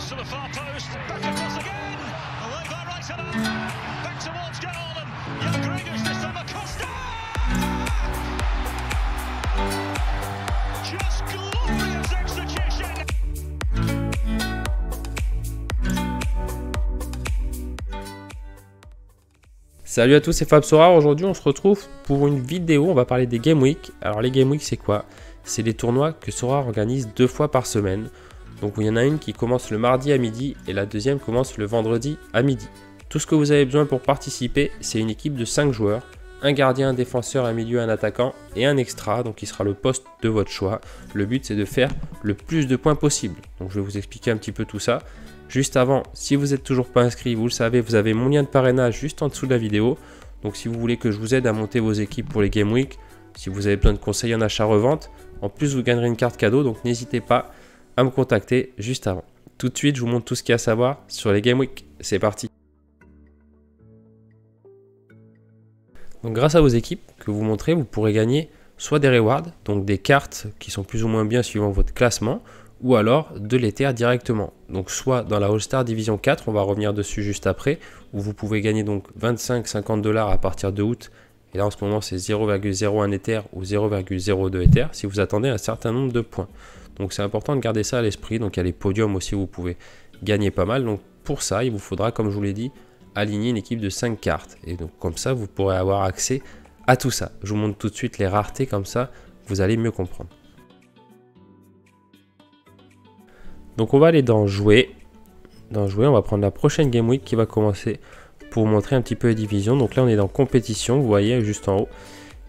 cross to the far post, back across again, away by right and back towards goal, and Jan Gregers this time Acosta! Just glorious execution! Salut à tous, c'est Fab Sora. Aujourd'hui on se retrouve pour une vidéo, on va parler des Game Week. Alors les Game Week c'est quoi? C'est les tournois que Sora organise 2 fois par semaine. Donc il y en a une qui commence le mardi à midi et la deuxième commence le vendredi à midi. Tout ce que vous avez besoin pour participer, c'est une équipe de 5 joueurs, un gardien, un défenseur, un milieu, un attaquant et un extra, donc il sera le poste de votre choix. Le but c'est de faire le plus de points possible. Donc je vais vous expliquer un petit peu tout ça. Juste avant, si vous n'êtes toujours pas inscrit, vous le savez, vous avez mon lien de parrainage juste en dessous de la vidéo. Donc si vous voulez que je vous aide à monter vos équipes pour les Game Week, si vous avez besoin de conseils en achat-revente, en plus vous gagnerez une carte cadeau, donc n'hésitez pas à me contacter juste avant. Tout de suite, je vous montre tout ce qu'il y a à savoir sur les Game Week. C'est parti. Donc grâce à vos équipes que vous montrez, vous pourrez gagner soit des rewards, donc des cartes qui sont plus ou moins bien suivant votre classement, ou alors de l'Ether directement. Donc soit dans la All-Star Division 4, on va revenir dessus juste après, où vous pouvez gagner donc 25-50 $ à partir de août. Et là en ce moment c'est 0,01 Ether ou 0,02 Ether si vous attendez un certain nombre de points. Donc c'est important de garder ça à l'esprit. Donc il y a les podiums aussi où vous pouvez gagner pas mal. Donc pour ça il vous faudra, comme je vous l'ai dit, aligner une équipe de 5 cartes. Et donc comme ça vous pourrez avoir accès à tout ça. Je vous montre tout de suite les raretés, comme ça vous allez mieux comprendre. Donc on va aller dans jouer. Dans jouer, on va prendre la prochaine Game Week qui va commencer pour vous montrer un petit peu les divisions. Donc là on est dans compétition, vous voyez juste en haut.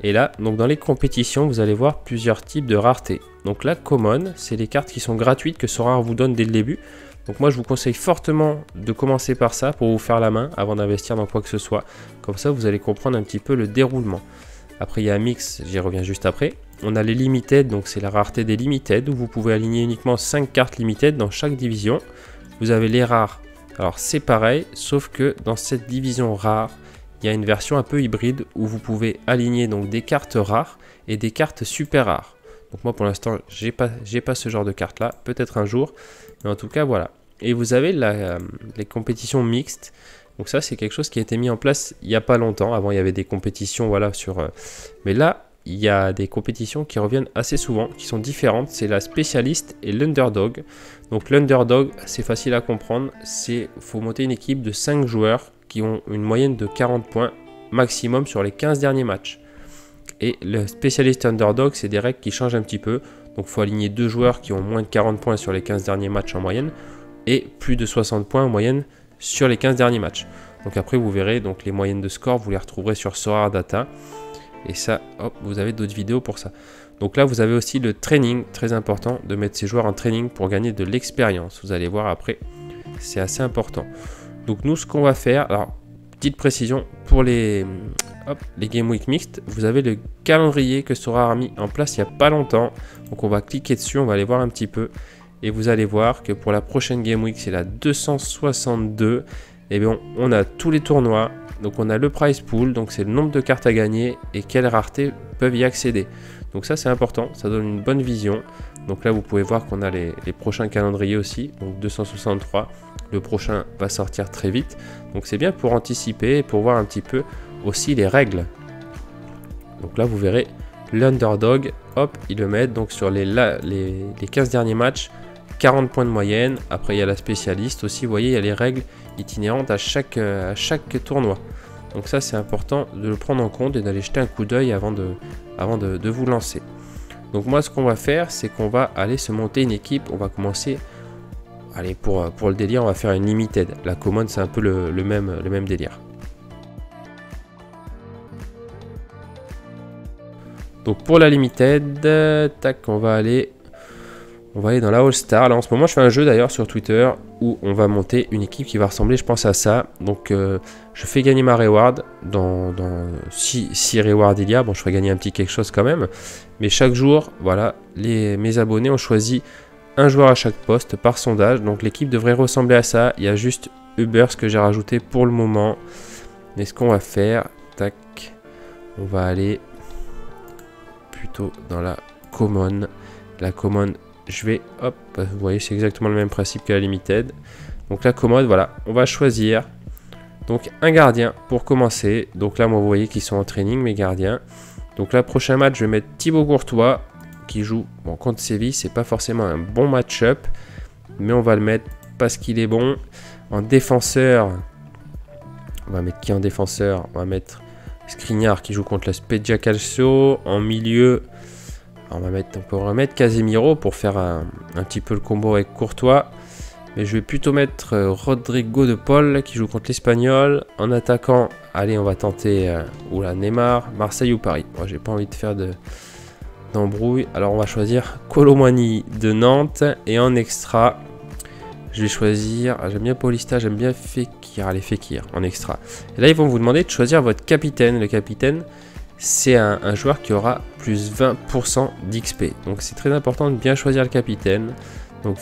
Et là, donc dans les compétitions, vous allez voir plusieurs types de raretés. Donc la common, c'est les cartes qui sont gratuites que Sora vous donne dès le début. Donc moi je vous conseille fortement de commencer par ça pour vous faire la main avant d'investir dans quoi que ce soit. Comme ça vous allez comprendre un petit peu le déroulement. Après il y a un mix, j'y reviens juste après. On a les limited, donc c'est la rareté des limited où vous pouvez aligner uniquement 5 cartes limited dans chaque division. Vous avez les rares, alors c'est pareil, sauf que dans cette division rare, il y a une version un peu hybride où vous pouvez aligner donc des cartes rares et des cartes super rares. Donc moi pour l'instant j'ai pas ce genre de carte là, peut-être un jour, mais en tout cas voilà. Et vous avez les compétitions mixtes. Donc ça c'est quelque chose qui a été mis en place il n'y a pas longtemps. Avant il y avait des compétitions voilà sur... mais là il y a des compétitions qui reviennent assez souvent, qui sont différentes. C'est la spécialiste et l'underdog. Donc l'underdog c'est facile à comprendre. C'est faut monter une équipe de 5 joueurs qui ont une moyenne de 40 points maximum sur les 15 derniers matchs. Et le spécialiste underdog c'est des règles qui changent un petit peu. Donc il faut aligner 2 joueurs qui ont moins de 40 points sur les 15 derniers matchs en moyenne. Et plus de 60 points en moyenne sur les 15 derniers matchs. Donc après vous verrez donc les moyennes de score, vous les retrouverez sur Sora Data. Et ça, hop, vous avez d'autres vidéos pour ça. Donc là vous avez aussi le training, très important de mettre ces joueurs en training pour gagner de l'expérience. Vous allez voir après, c'est assez important. Donc nous ce qu'on va faire, alors petite précision, pour les Game Week mixtes, vous avez le calendrier que Sora a mis en place il n'y a pas longtemps. Donc on va cliquer dessus, on va aller voir un petit peu. Et vous allez voir que pour la prochaine Game Week, c'est la 262. Et bien on a tous les tournois. Donc on a le prize pool, donc c'est le nombre de cartes à gagner et quelles raretés peuvent y accéder. Donc ça c'est important, ça donne une bonne vision. Donc là vous pouvez voir qu'on a les prochains calendriers aussi. Donc 263, le prochain va sortir très vite. Donc c'est bien pour anticiper et pour voir un petit peu aussi les règles. Donc là vous verrez l'underdog, hop, ils le mettent donc sur les 15 derniers matchs. 40 points de moyenne. Après il y a la spécialiste aussi, vous voyez il y a les règles itinérantes à chaque tournoi. Donc ça c'est important de le prendre en compte et d'aller jeter un coup d'œil avant de vous lancer. Donc moi ce qu'on va faire c'est qu'on va aller se monter une équipe. On va commencer, allez pour le délire on va faire une limited. La common c'est un peu le même délire. Donc pour la limited, tac, on va aller dans la All-Star. Là en ce moment je fais un jeu d'ailleurs sur Twitter où on va monter une équipe qui va ressembler je pense à ça. Donc je fais gagner ma reward dans 6 rewards il y a. Bon je ferai gagner un petit quelque chose quand même. Mais chaque jour voilà mes abonnés ont choisi un joueur à chaque poste par sondage. Donc l'équipe devrait ressembler à ça. Il y a juste Uber ce que j'ai rajouté pour le moment. Mais ce qu'on va faire, tac, on va aller plutôt dans la common. La common je vais, hop, vous voyez, c'est exactement le même principe que la limited. Donc la commode, voilà, on va choisir donc un gardien pour commencer. Donc là, moi, vous voyez qu'ils sont en training, mes gardiens. Donc là, prochain match, je vais mettre Thibaut Courtois qui joue contre Séville. C'est pas forcément un bon match-up, mais on va le mettre parce qu'il est bon. En défenseur, on va mettre qui en défenseur? On va mettre Skriniar qui joue contre la Spezia Calcio. En milieu, on peut remettre Casemiro pour faire un petit peu le combo avec Courtois. Mais je vais plutôt mettre Rodrigo de Paul qui joue contre l'Espagnol. En attaquant, allez, on va tenter Neymar, Marseille ou Paris. Moi, j'ai pas envie de faire d'embrouille. Alors, on va choisir Kolo Muani de Nantes. Et en extra, je vais choisir... j'aime bien Paulista, j'aime bien Fekir. Allez, Fekir en extra. Et là, ils vont vous demander de choisir votre capitaine. Le capitaine, c'est un joueur qui aura plus 20% d'XP. Donc, c'est très important de bien choisir le capitaine. Donc,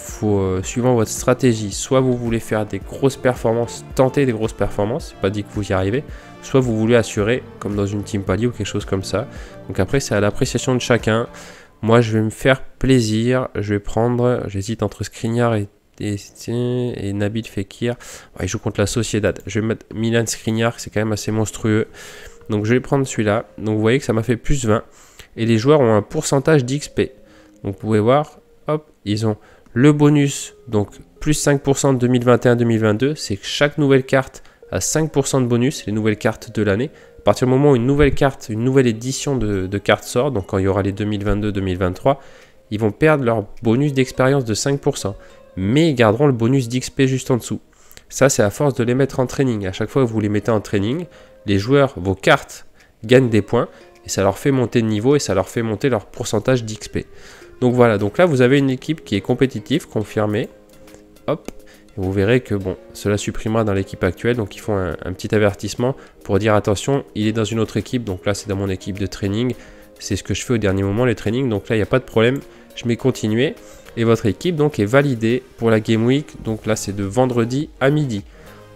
suivant votre stratégie, soit vous voulez faire des grosses performances, tenter des grosses performances, c'est pas dit que vous y arrivez, soit vous voulez assurer, comme dans une team palier ou quelque chose comme ça. Donc après, c'est à l'appréciation de chacun. Moi, je vais me faire plaisir. Je vais prendre, j'hésite entre Skriniar et Nabil Fekir. Ouais, il joue contre la Sociedad. Je vais mettre Milan Skriniar, c'est quand même assez monstrueux. Donc, je vais prendre celui-là. Donc, vous voyez que ça m'a fait plus 20. Et les joueurs ont un pourcentage d'XP. Donc, vous pouvez voir, hop, ils ont... le bonus, donc plus 5% de 2021-2022, c'est que chaque nouvelle carte a 5% de bonus, les nouvelles cartes de l'année. À partir du moment où une nouvelle carte, une nouvelle édition de cartes sort, donc quand il y aura les 2022-2023, ils vont perdre leur bonus d'expérience de 5%. Mais ils garderont le bonus d'XP juste en dessous. Ça, c'est à force de les mettre en training. À chaque fois que vous les mettez en training, les joueurs, vos cartes, gagnent des points. Et ça leur fait monter de niveau et ça leur fait monter leur pourcentage d'XP. Donc voilà, donc là vous avez une équipe qui est compétitive, confirmée. Hop, et vous verrez que bon, cela supprimera dans l'équipe actuelle. Donc ils font un petit avertissement pour dire attention, il est dans une autre équipe. Donc là c'est dans mon équipe de training. C'est ce que je fais au dernier moment, les trainings. Donc là il n'y a pas de problème, je mets continuer. Et votre équipe donc est validée pour la Game Week. Donc là c'est de vendredi à midi.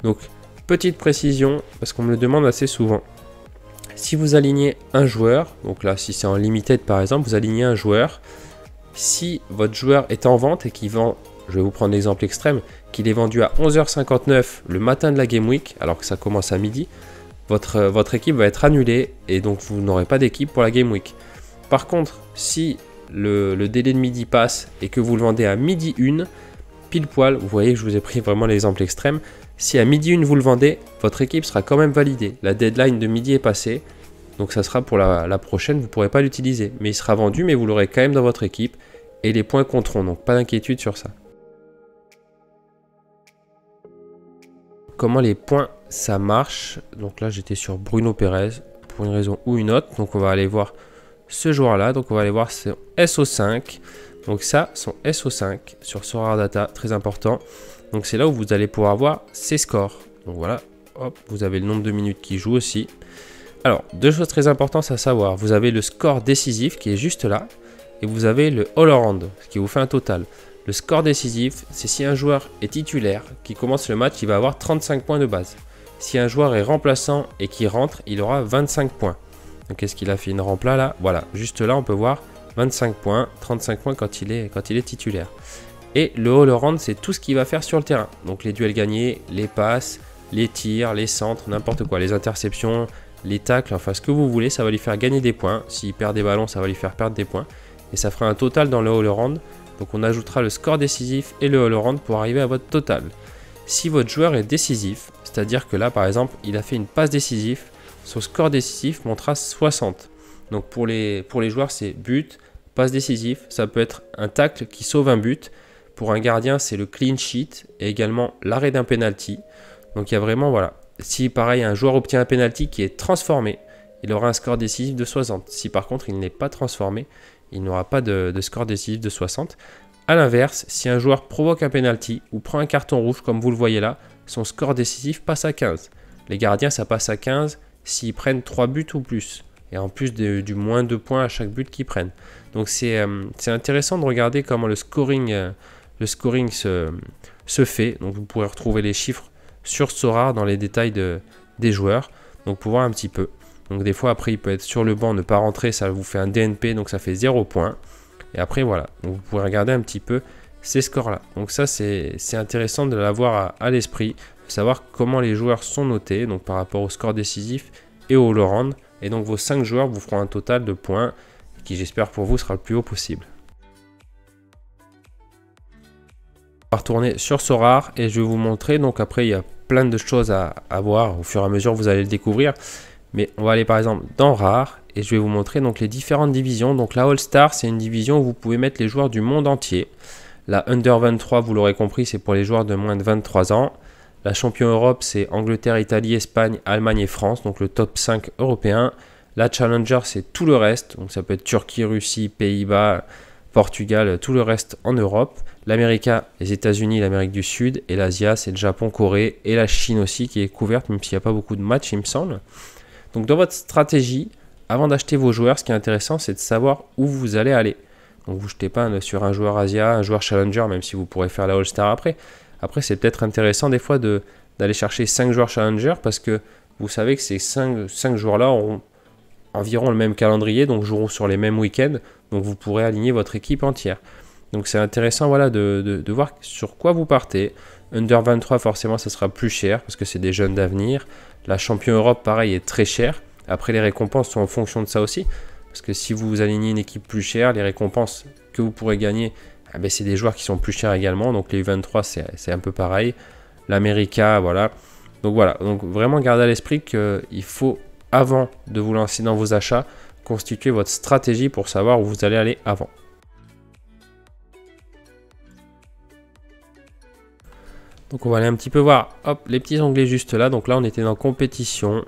Donc petite précision, parce qu'on me le demande assez souvent. Si vous alignez un joueur, donc là si c'est en limited par exemple, vous alignez un joueur. Si votre joueur est en vente et qu'il vend, je vais vous prendre l'exemple extrême, qu'il est vendu à 11h59 le matin de la Game Week, alors que ça commence à midi, votre équipe va être annulée et donc vous n'aurez pas d'équipe pour la Game Week. Par contre, si le délai de midi passe et que vous le vendez à midi 1, pile poil, vous voyez que je vous ai pris vraiment l'exemple extrême, si à midi 1 vous le vendez, votre équipe sera quand même validée. La deadline de midi est passée. Donc ça sera pour la prochaine, vous ne pourrez pas l'utiliser. Mais il sera vendu, mais vous l'aurez quand même dans votre équipe. Et les points compteront, donc pas d'inquiétude sur ça. Comment les points, ça marche? Donc là, j'étais sur Bruno Pérez, pour une raison ou une autre. Donc on va aller voir ce joueur-là. Donc on va aller voir son SO5. Donc ça, son SO5 sur Sorare Data, très important. Donc c'est là où vous allez pouvoir voir ses scores. Donc voilà, hop, vous avez le nombre de minutes qu'il joue aussi. Alors, deux choses très importantes à savoir. Vous avez le score décisif qui est juste là. Et vous avez le all-around, ce qui vous fait un total. Le score décisif, c'est si un joueur est titulaire, qui commence le match, il va avoir 35 points de base. Si un joueur est remplaçant et qui rentre, il aura 25 points. Donc, est-ce qu'il a fait une rempla là? Voilà, juste là, on peut voir 25 points, 35 points quand il est titulaire. Et le all-around, c'est tout ce qu'il va faire sur le terrain. Donc, les duels gagnés, les passes, les tirs, les centres, n'importe quoi, les interceptions, les tacles, enfin ce que vous voulez, ça va lui faire gagner des points. S'il perd des ballons, ça va lui faire perdre des points. Et ça fera un total dans le all-around. Donc on ajoutera le score décisif et le all-around pour arriver à votre total. Si votre joueur est décisif, c'est-à-dire que là par exemple, il a fait une passe décisive, son score décisif montera 60. Donc pour les joueurs, c'est but, passe décisive, ça peut être un tacle qui sauve un but. Pour un gardien, c'est le clean sheet et également l'arrêt d'un penalty. Donc il y a vraiment, voilà. Si pareil, un joueur obtient un penalty qui est transformé, il aura un score décisif de 60. Si par contre il n'est pas transformé, il n'aura pas de score décisif de 60. A l'inverse, si un joueur provoque un penalty ou prend un carton rouge comme vous le voyez là, son score décisif passe à 15. Les gardiens, ça passe à 15 s'ils prennent 3 buts ou plus. Et en plus du moins 2 points à chaque but qu'ils prennent. Donc c'est intéressant de regarder comment le scoring se fait. Donc vous pourrez retrouver les chiffres sur Sorare dans les détails des joueurs. Donc pour voir un petit peu. Donc des fois après il peut être sur le banc, ne pas rentrer, ça vous fait un DNP, donc ça fait 0 points. Et après, voilà, donc vous pouvez regarder un petit peu ces scores-là. Donc ça, c'est intéressant de l'avoir à l'esprit, savoir comment les joueurs sont notés, donc par rapport au score décisif et au all-around. Et donc vos 5 joueurs vous feront un total de points qui, j'espère pour vous, sera le plus haut possible. On va retourner sur Sorare et je vais vous montrer. Donc après, il y a plein de choses à voir. Au fur et à mesure, vous allez le découvrir. Mais on va aller par exemple dans Rare et je vais vous montrer donc les différentes divisions. Donc la All-Star, c'est une division où vous pouvez mettre les joueurs du monde entier. La Under 23, vous l'aurez compris, c'est pour les joueurs de moins de 23 ans. La Champion Europe, c'est Angleterre, Italie, Espagne, Allemagne et France, donc le top 5 européen. La Challenger, c'est tout le reste, donc ça peut être Turquie, Russie, Pays-Bas, Portugal, tout le reste en Europe. L'América, les États-Unis, l'Amérique du Sud. Et l'Asia, c'est le Japon, Corée et la Chine aussi qui est couverte, même s'il n'y a pas beaucoup de matchs, il me semble. Donc dans votre stratégie, avant d'acheter vos joueurs, ce qui est intéressant, c'est de savoir où vous allez aller. Donc vous ne jetez pas sur un joueur Asia, un joueur Challenger, même si vous pourrez faire la All-Star après. Après, c'est peut-être intéressant des fois d'aller chercher 5 joueurs Challenger parce que vous savez que ces 5 joueurs-là auront environ le même calendrier, donc joueront sur les mêmes week-ends. Donc vous pourrez aligner votre équipe entière. Donc c'est intéressant voilà, de voir sur quoi vous partez. Under 23, forcément, ça sera plus cher parce que c'est des jeunes d'avenir. La Champion Europe, pareil, est très chère. Après, les récompenses sont en fonction de ça aussi. Parce que si vous alignez une équipe plus chère, les récompenses que vous pourrez gagner, c'est des joueurs qui sont plus chers également. Donc les U23, c'est un peu pareil. L'América, voilà. Donc voilà, donc vraiment gardez à l'esprit qu'il faut, avant de vous lancer dans vos achats, constituer votre stratégie pour savoir où vous allez aller avant. Donc on va aller un petit peu voir, hop, les petits onglets juste là. Donc là, on était dans compétition.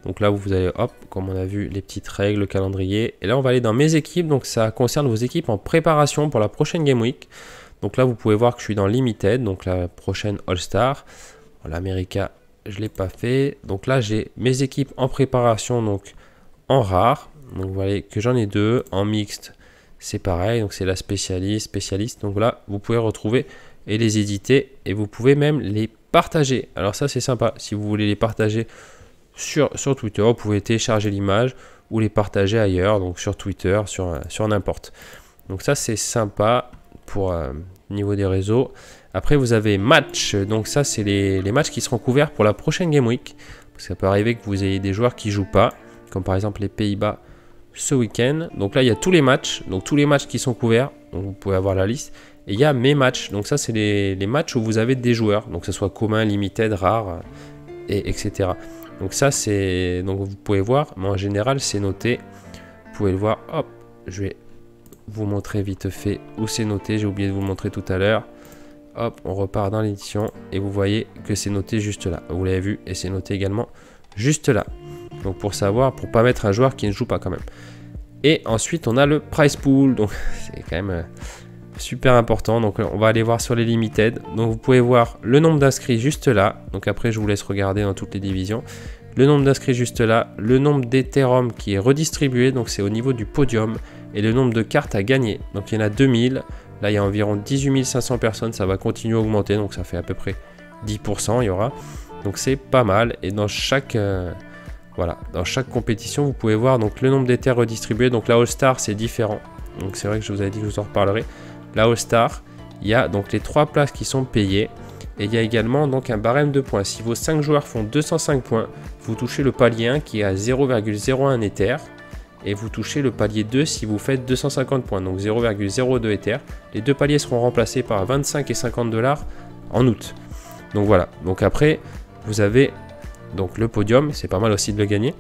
Donc là, vous allez, hop, comme on a vu, les petites règles, le calendrier. Et là, on va aller dans mes équipes. Donc ça concerne vos équipes en préparation pour la prochaine Game Week. Donc là, vous pouvez voir que je suis dans Limited, donc la prochaine All-Star. L'América, je ne l'ai pas fait. Donc là, j'ai mes équipes en préparation, donc en rare. Donc vous voyez que j'en ai 2. En mixte, c'est pareil. Donc c'est la spécialiste. Donc là, vous pouvez retrouver et les éditer. Et vous pouvez même les partager. Alors ça, c'est sympa. Si vous voulez les partager sur Twitter, vous pouvez télécharger l'image ou les partager ailleurs, donc sur Twitter, sur n'importe. Donc ça, c'est sympa pour niveau des réseaux. Après, vous avez match. Donc ça, c'est les matchs qui seront couverts pour la prochaine Game Week. Parce que ça peut arriver que vous ayez des joueurs qui ne jouent pas, comme par exemple les Pays-Bas ce week-end. Donc là, il y a tous les matchs. Donc tous les matchs qui sont couverts. Donc vous pouvez avoir la liste. Et il y a mes matchs. Donc ça, c'est les matchs où vous avez des joueurs. Donc que ce soit commun, limited, rare, etc. Donc ça, c'est... Donc vous pouvez voir. Mais en général, c'est noté. Vous pouvez le voir. Hop, je vais vous montrer vite fait où c'est noté. J'ai oublié de vous le montrer tout à l'heure. Hop, on repart dans l'édition. Et vous voyez que c'est noté juste là. Vous l'avez vu. Et c'est noté également juste là. Donc pour savoir, pour pas mettre un joueur qui ne joue pas quand même. Et ensuite, on a le prize pool. Donc c'est quand même super important. Donc on va aller voir sur les limited. Donc vous pouvez voir le nombre d'inscrits juste là. Donc après, je vous laisse regarder dans toutes les divisions. Le nombre d'inscrits juste là. Le nombre d'Ethereum qui est redistribué. Donc c'est au niveau du podium. Et le nombre de cartes à gagner. Donc il y en a 2000. Là, il y a environ 18 500 personnes. Ça va continuer à augmenter. Donc ça fait à peu près 10%. Il y aura. Donc c'est pas mal. Et dans chaque... Voilà, dans chaque compétition, vous pouvez voir donc le nombre d'Ethers redistribués. Donc la All-Star, c'est différent. Donc c'est vrai que je vous avais dit que je vous en reparlerai. La All-Star, il y a donc les 3 places qui sont payées. Et il y a également donc un barème de points. Si vos 5 joueurs font 205 points, vous touchez le palier 1 qui est à 0,01 Ether. Et vous touchez le palier 2 si vous faites 250 points, donc 0,02 Ether. Les deux paliers seront remplacés par 25 et 50 $ en août. Donc voilà, donc après, vous avez... Donc le podium, c'est pas mal aussi de le gagner.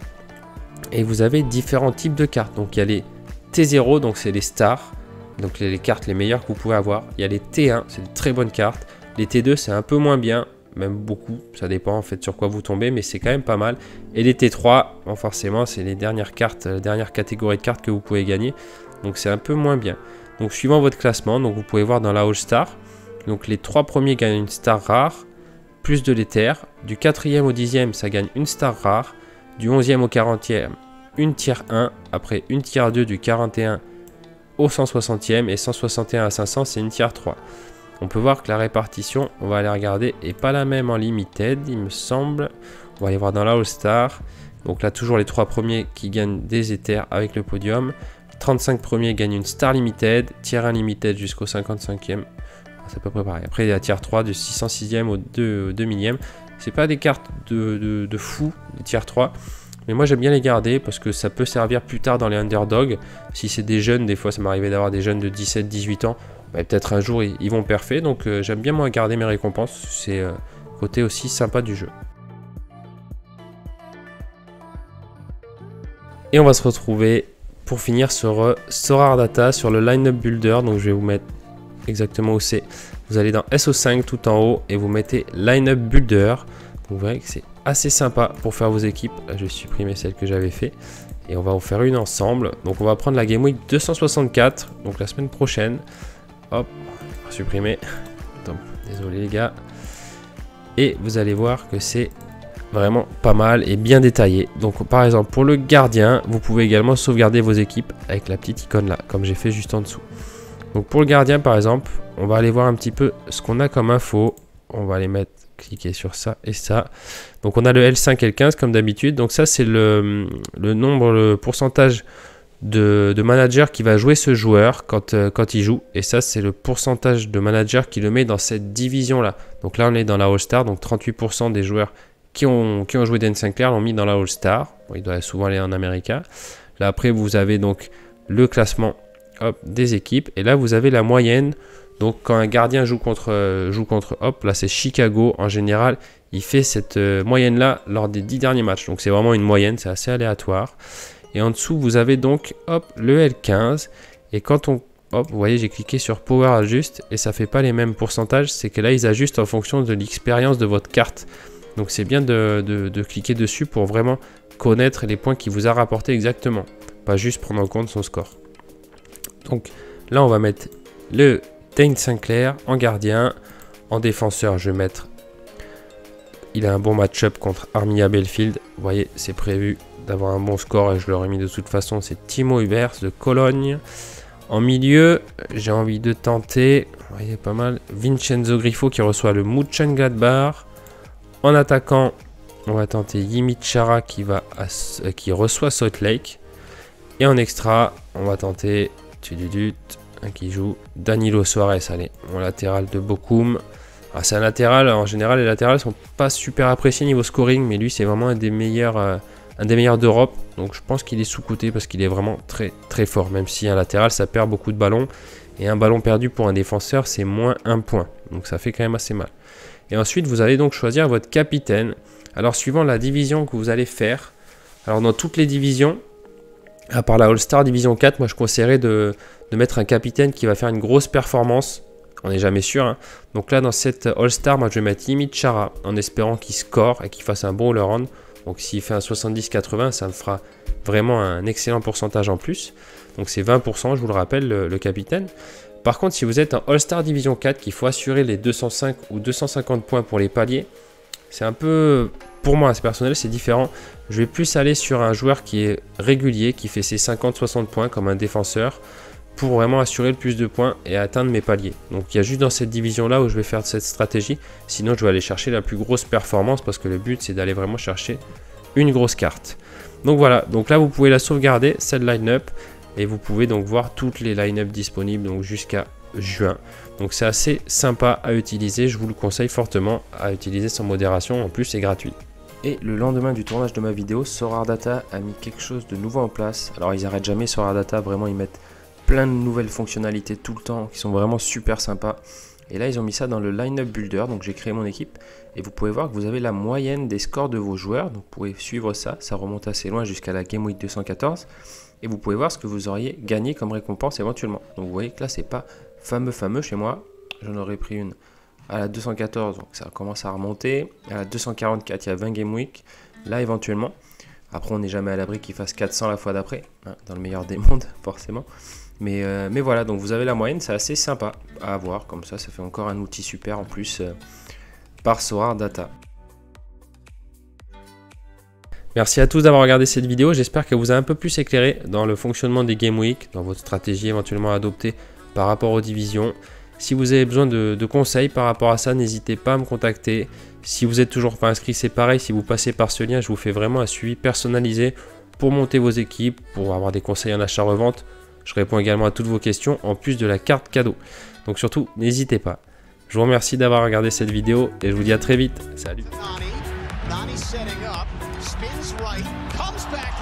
Et vous avez différents types de cartes. Donc il y a les T0, donc c'est les stars. Donc les cartes les meilleures que vous pouvez avoir. Il y a les T1, c'est de très bonnes cartes. Les T2, c'est un peu moins bien, même beaucoup. Ça dépend en fait sur quoi vous tombez, mais c'est quand même pas mal. Et les T3, bon, forcément, c'est les dernières cartes, la dernière catégorie de cartes que vous pouvez gagner. Donc c'est un peu moins bien. Donc suivant votre classement, donc vous pouvez voir dans la All-Star. Donc les 3 premiers gagnent une star rare. Plus de l'Ether. Du 4e au 10e, ça gagne une star rare. Du 11e au 40e, une tier 1. Après, une tier 2 du 41 au 160e. Et 161 à 500, c'est une tier 3. On peut voir que la répartition, on va aller regarder, est pas la même en limited, il me semble. On va aller voir dans la All-Star. Donc là, toujours les 3 premiers qui gagnent des Ethers avec le podium. 35 premiers gagnent une Star Limited, Tier 1 Limited jusqu'au 55e. C'est à peu près pareil. Après, il y a Tier 3 du 606e au 2000e. C'est pas des cartes de fou, les Tier 3. Mais moi, j'aime bien les garder parce que ça peut servir plus tard dans les underdogs. Si c'est des jeunes, des fois, ça m'arrivait d'avoir des jeunes de 17-18 ans. Bah, peut-être un jour, ils vont perfer. Donc, j'aime bien, moi, garder mes récompenses. C'est côté aussi sympa du jeu. Et on va se retrouver pour finir sur Sorare Data, sur le Lineup Builder. Donc, je vais vous mettre exactement où c'est. Vous allez dans SO5 tout en haut et vous mettez Lineup Builder. Donc, vous verrez que c'est assez sympa pour faire vos équipes. Là, je vais supprimer celle que j'avais fait et on va en faire une ensemble. Donc, on va prendre la Game Week 264, donc la semaine prochaine. Hop, on va supprimer. Attends, désolé les gars. Et vous allez voir que c'est vraiment pas mal et bien détaillé. Donc, par exemple, pour le gardien, vous pouvez également sauvegarder vos équipes avec la petite icône là, comme j'ai fait juste en dessous. Donc pour le gardien par exemple, on va aller voir un petit peu ce qu'on a comme info. On va aller mettre, cliquer sur ça et ça. Donc on a le L5 et L15 comme d'habitude. Donc ça c'est le nombre, le pourcentage de manager qui va jouer ce joueur quand il joue. Et ça c'est le pourcentage de manager qui le met dans cette division là. Donc là on est dans la All-Star. Donc 38% des joueurs qui ont joué Dan Sinclair l'ont mis dans la All-Star. Bon, il doit souvent aller en Amérique. Là après vous avez donc le classement. Hop, des équipes et là vous avez la moyenne. Donc quand un gardien joue contre hop, là c'est Chicago en général, il fait cette moyenne là lors des 10 derniers matchs. Donc c'est vraiment une moyenne, c'est assez aléatoire. Et en dessous vous avez donc hop le L15 et quand on hop, vous voyez j'ai cliqué sur Power Adjust et ça fait pas les mêmes pourcentages, c'est que là ils ajustent en fonction de l'expérience de votre carte. Donc c'est bien de cliquer dessus pour vraiment connaître les points qu'il vous a rapporté exactement, pas juste prendre en compte son score. Donc là, on va mettre le Dane Sinclair en gardien. En défenseur, je vais mettre... Il a un bon match-up contre Armia Belfield. Vous voyez, c'est prévu d'avoir un bon score et je l'aurais mis de toute façon. C'est Timo Hubers de Cologne. En milieu, j'ai envie de tenter... Vous voyez, pas mal. Vincenzo Griffo qui reçoit le Mönchengladbach. En attaquant, on va tenter Yimit Chara qui reçoit Salt Lake. Et en extra, on va tenter... qui joue Danilo Suarez, allez, mon latéral de Bochum. C'est un latéral, en général les latérales sont pas super appréciés niveau scoring, mais lui c'est vraiment un des meilleurs d'Europe, donc je pense qu'il est sous-coté parce qu'il est vraiment très très fort, même si un latéral ça perd beaucoup de ballons, et un ballon perdu pour un défenseur c'est moins 1 point, donc ça fait quand même assez mal. Et ensuite vous allez donc choisir votre capitaine, alors suivant la division que vous allez faire, alors dans toutes les divisions, à part la All-Star Division 4, moi je conseillerais de mettre un capitaine qui va faire une grosse performance. On n'est jamais sûr. Hein. Donc là, dans cette All-Star, moi je vais mettre Yimit Chara en espérant qu'il score et qu'il fasse un bon all-around. Donc s'il fait un 70-80, ça me fera vraiment un excellent pourcentage en plus. Donc c'est 20%, je vous le rappelle, le capitaine. Par contre, si vous êtes en All-Star Division 4, qu'il faut assurer les 205 ou 250 points pour les paliers, c'est un peu... Pour moi, c'est personnel, c'est différent. Je vais plus aller sur un joueur qui est régulier, qui fait ses 50-60 points comme un défenseur pour vraiment assurer le plus de points et atteindre mes paliers. Donc il y a juste dans cette division-là où je vais faire cette stratégie. Sinon, je vais aller chercher la plus grosse performance parce que le but, c'est d'aller vraiment chercher une grosse carte. Donc voilà, donc là, vous pouvez la sauvegarder, cette line-up, et vous pouvez donc voir toutes les line-up disponibles donc jusqu'à juin. Donc c'est assez sympa à utiliser, je vous le conseille fortement à utiliser sans modération, en plus c'est gratuit. Et le lendemain du tournage de ma vidéo, Sorare Data a mis quelque chose de nouveau en place. Alors ils n'arrêtent jamais Sorare Data, vraiment ils mettent plein de nouvelles fonctionnalités tout le temps qui sont vraiment super sympas. Et là ils ont mis ça dans le Lineup Builder, donc j'ai créé mon équipe. Et vous pouvez voir que vous avez la moyenne des scores de vos joueurs, donc vous pouvez suivre ça, ça remonte assez loin jusqu'à la Game Week 214. Et vous pouvez voir ce que vous auriez gagné comme récompense éventuellement. Donc vous voyez que là c'est pas fameux chez moi, j'en aurais pris une à la 214, donc ça commence à remonter. À la 244, il y a 20 Game Week. Là, éventuellement. Après, on n'est jamais à l'abri qu'il fasse 400 la fois d'après. Hein, dans le meilleur des mondes, forcément. Mais voilà, donc vous avez la moyenne. C'est assez sympa à avoir. Comme ça, ça fait encore un outil super en plus par Sorare Data. Merci à tous d'avoir regardé cette vidéo. J'espère qu'elle vous a un peu plus éclairé dans le fonctionnement des Game Week, dans votre stratégie éventuellement adoptée par rapport aux divisions. Si vous avez besoin de conseils par rapport à ça, n'hésitez pas à me contacter. Si vous n'êtes toujours pas inscrit, c'est pareil. Si vous passez par ce lien, je vous fais vraiment un suivi personnalisé pour monter vos équipes, pour avoir des conseils en achat-revente. Je réponds également à toutes vos questions en plus de la carte cadeau. Donc surtout, n'hésitez pas. Je vous remercie d'avoir regardé cette vidéo et je vous dis à très vite. Salut. Nani setting up, spins right, comes back